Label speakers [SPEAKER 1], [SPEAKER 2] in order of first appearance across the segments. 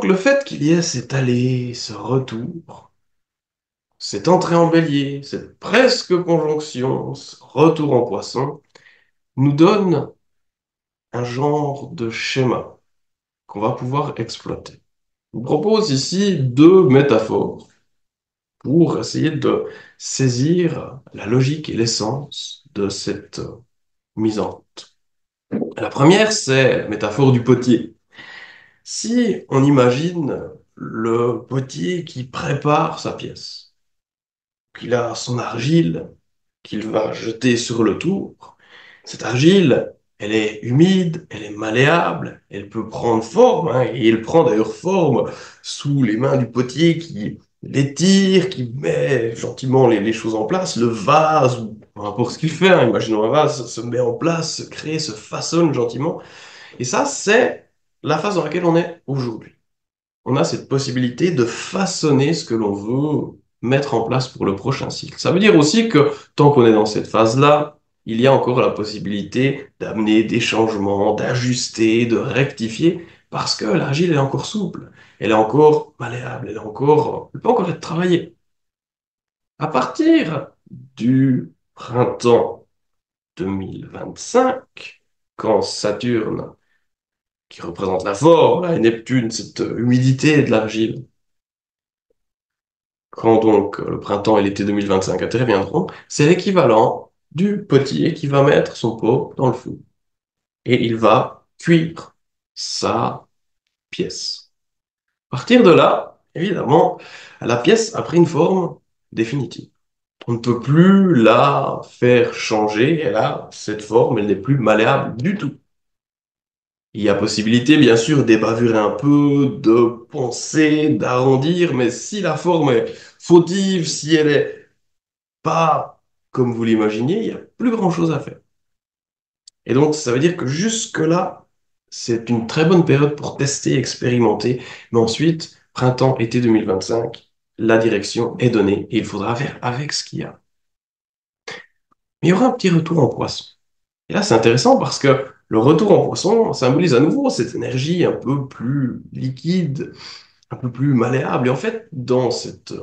[SPEAKER 1] le fait qu'il y ait cet aller, ce retour, cette entrée en bélier, cette presque conjonction, ce retour en poisson, nous donne un genre de schéma qu'on va pouvoir exploiter. Je vous propose ici deux métaphores pour essayer de saisir la logique et l'essence de cette mise en route. La première, c'est la métaphore du potier. Si on imagine le potier qui prépare sa pièce, qu'il a son argile qu'il va jeter sur le tour. Cette argile, elle est humide, elle est malléable, elle peut prendre forme, hein, et elle prend d'ailleurs forme sous les mains du potier qui l'étire, qui met gentiment les choses en place. Le vase, ou peu importe ce qu'il fait, hein, imaginons un vase, se met en place, se crée, se façonne gentiment. Et ça, c'est la phase dans laquelle on est aujourd'hui. On a cette possibilité de façonner ce que l'on veut mettre en place pour le prochain cycle. Ça veut dire aussi que tant qu'on est dans cette phase-là, il y a encore la possibilité d'amener des changements, d'ajuster, de rectifier, parce que l'argile est encore souple, elle est encore malléable, elle peut encore être travaillée. À partir du printemps 2025, quand Saturne, qui représente la forme, et Neptune, cette humidité de l'argile, quand donc le printemps et l'été 2025 interviendront, c'est l'équivalent du potier qui va mettre son pot dans le four. Et il va cuire sa pièce. À partir de là, évidemment, la pièce a pris une forme définitive. On ne peut plus la faire changer, elle a cette forme, elle n'est plus malléable du tout. Il y a possibilité, bien sûr, d'ébavurer un peu, de poncer, d'arrondir, mais si la forme est fautive, si elle est pas comme vous l'imaginiez, il n'y a plus grand-chose à faire. Et donc, ça veut dire que jusque-là, c'est une très bonne période pour tester, expérimenter. Mais ensuite, printemps, été 2025, la direction est donnée et il faudra faire avec ce qu'il y a. Mais il y aura un petit retour en poisson. Et là, c'est intéressant parce que le retour en poisson symbolise à nouveau cette énergie un peu plus liquide, un peu plus malléable. Et en fait, dans cette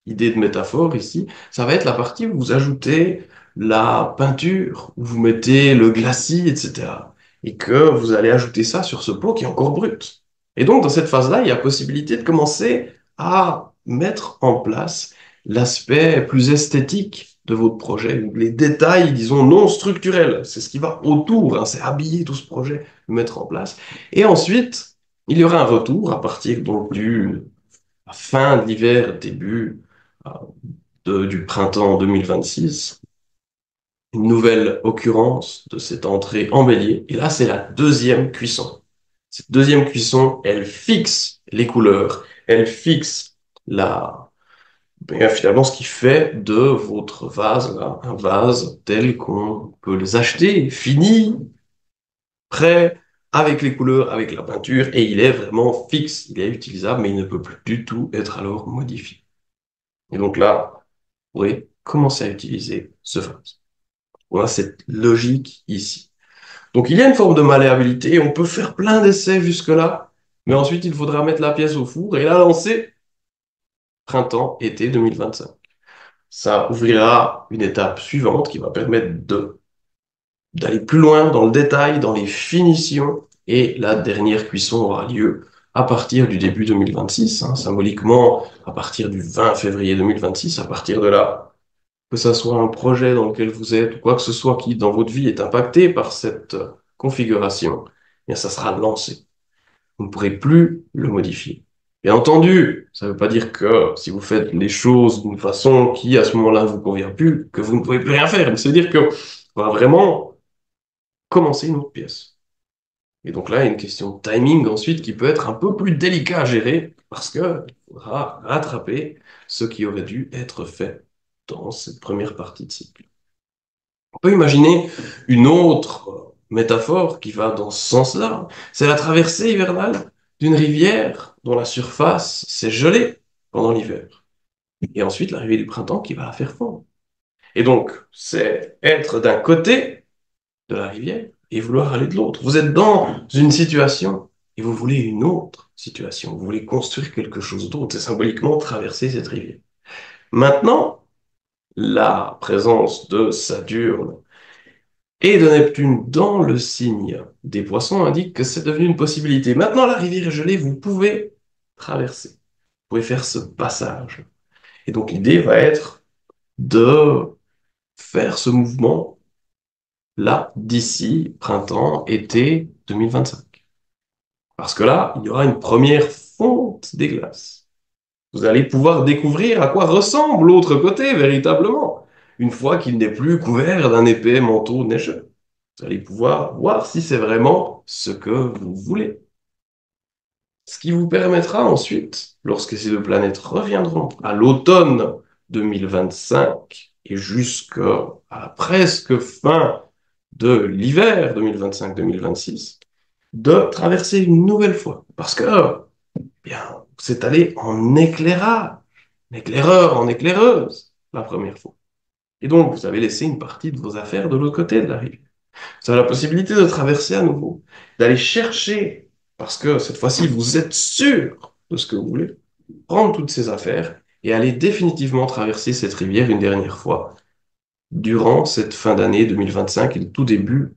[SPEAKER 1] idée de métaphore ici, ça va être la partie où vous ajoutez la peinture, où vous mettez le glacis, etc. Et que vous allez ajouter ça sur ce pot qui est encore brut. Et donc, dans cette phase-là, il y a possibilité de commencer à mettre en place l'aspect plus esthétique de votre projet, les détails, disons, non structurels. C'est ce qui va autour, hein, c'est habiller tout ce projet, le mettre en place. Et ensuite, il y aura un retour à partir donc du fin de l'hiver, début euh, du printemps 2026, une nouvelle occurrence de cette entrée en bélier. Et là, c'est la deuxième cuisson. Cette deuxième cuisson, elle fixe les couleurs, elle fixe finalement ce qui fait de votre vase là, un vase tel qu'on peut les acheter, fini, prêt, avec les couleurs, avec la peinture, et il est vraiment fixe, il est utilisable, mais il ne peut plus du tout être alors modifié. Et donc là, vous pourrez commencer à utiliser ce vase. On a cette logique ici. Donc il y a une forme de malléabilité, on peut faire plein d'essais jusque-là, mais ensuite il faudra mettre la pièce au four et la lancer printemps-été 2025. Ça ouvrira une étape suivante qui va permettre d'aller plus loin dans le détail, dans les finitions, et la dernière cuisson aura lieu à partir du début 2026, hein, symboliquement à partir du 20 février 2026, à partir de là, que ça soit un projet dans lequel vous êtes, ou quoi que ce soit qui, dans votre vie, est impacté par cette configuration, eh bien, ça sera lancé. Vous ne pourrez plus le modifier. Bien entendu, ça ne veut pas dire que si vous faites les choses d'une façon qui, à ce moment-là, ne vous convient plus, que vous ne pouvez plus rien faire. Mais ça veut dire que on va vraiment commencer une autre pièce. Et donc là, il y a une question de timing ensuite qui peut être un peu plus délicat à gérer parce que il faudra rattraper ce qui aurait dû être fait dans cette première partie de cycle. On peut imaginer une autre métaphore qui va dans ce sens-là. C'est la traversée hivernale d'une rivière dont la surface s'est gelée pendant l'hiver. Et ensuite, l'arrivée du printemps qui va la faire fondre. Et donc, c'est être d'un côté de la rivière et vouloir aller de l'autre. Vous êtes dans une situation et vous voulez une autre situation, vous voulez construire quelque chose d'autre, et symboliquement traverser cette rivière. Maintenant, la présence de Saturne et de Neptune dans le signe des poissons indique que c'est devenu une possibilité. Maintenant, la rivière est gelée, vous pouvez traverser, vous pouvez faire ce passage. Et donc l'idée va être de faire ce mouvement là, d'ici printemps, été 2025. Parce que là, il y aura une première fonte des glaces. Vous allez pouvoir découvrir à quoi ressemble l'autre côté véritablement, une fois qu'il n'est plus couvert d'un épais manteau neigeux. Vous allez pouvoir voir si c'est vraiment ce que vous voulez. Ce qui vous permettra ensuite, lorsque ces deux planètes reviendront à l'automne 2025 et jusqu'à la presque fin de l'hiver 2025-2026, de traverser une nouvelle fois. Parce que, bien, c'est allé en éclairage, en éclaireur, en éclaireuse, la première fois. Et donc, vous avez laissé une partie de vos affaires de l'autre côté de la rivière. Vous avez la possibilité de traverser à nouveau, d'aller chercher, parce que cette fois-ci, vous êtes sûr de ce que vous voulez, prendre toutes ces affaires et aller définitivement traverser cette rivière une dernière fois durant cette fin d'année 2025 et le tout début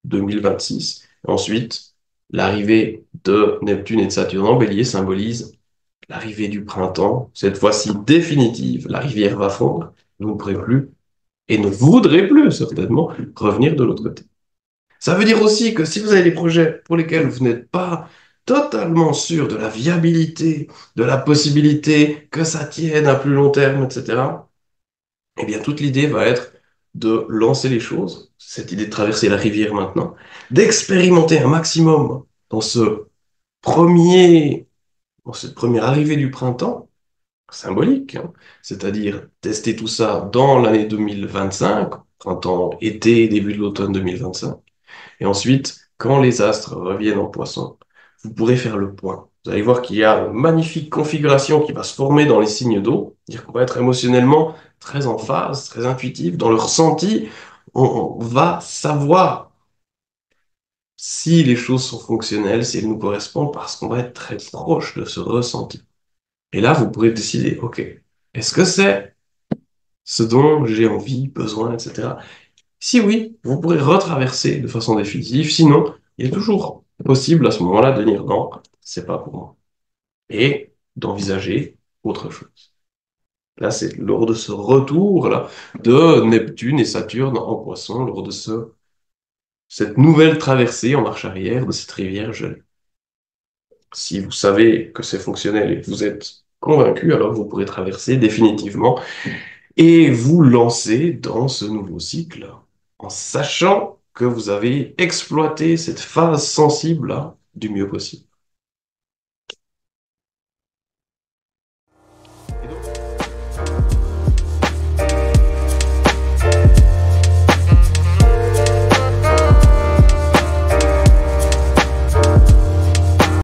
[SPEAKER 1] 2026. Ensuite, l'arrivée de Neptune et de Saturne en bélier symbolise l'arrivée du printemps, cette fois-ci définitive. La rivière va fondre, vous ne pourrez plus et ne voudrez plus certainement revenir de l'autre côté. Ça veut dire aussi que si vous avez des projets pour lesquels vous n'êtes pas totalement sûr de la viabilité, de la possibilité que ça tienne à plus long terme, etc., eh bien, toute l'idée va être de lancer les choses, cette idée de traverser la rivière maintenant, d'expérimenter un maximum dans premier, dans cette première arrivée du printemps, symbolique, hein, c'est-à-dire tester tout ça dans l'année 2025, printemps, été, début de l'automne 2025. Et ensuite, quand les astres reviennent en poisson, vous pourrez faire le point. Vous allez voir qu'il y a une magnifique configuration qui va se former dans les signes d'eau, dire qu'on va être émotionnellement très en phase, très intuitif, dans le ressenti, on va savoir si les choses sont fonctionnelles, si elles nous correspondent, parce qu'on va être très proche de ce ressenti. Et là, vous pourrez décider, OK, est-ce que c'est ce dont j'ai envie, besoin, etc. Si oui, vous pourrez retraverser de façon définitive. Sinon, il est toujours possible à ce moment-là de dire non, c'est pas pour moi. Et d'envisager autre chose. Là, c'est lors de ce retour-là de Neptune et Saturne en poisson, lors de cette nouvelle traversée en marche arrière de cette rivière gelée. Si vous savez que c'est fonctionnel et que vous êtes convaincu, alors vous pourrez traverser définitivement et vous lancer dans ce nouveau cycle en sachant que vous avez exploité cette phase sensible-là du mieux possible.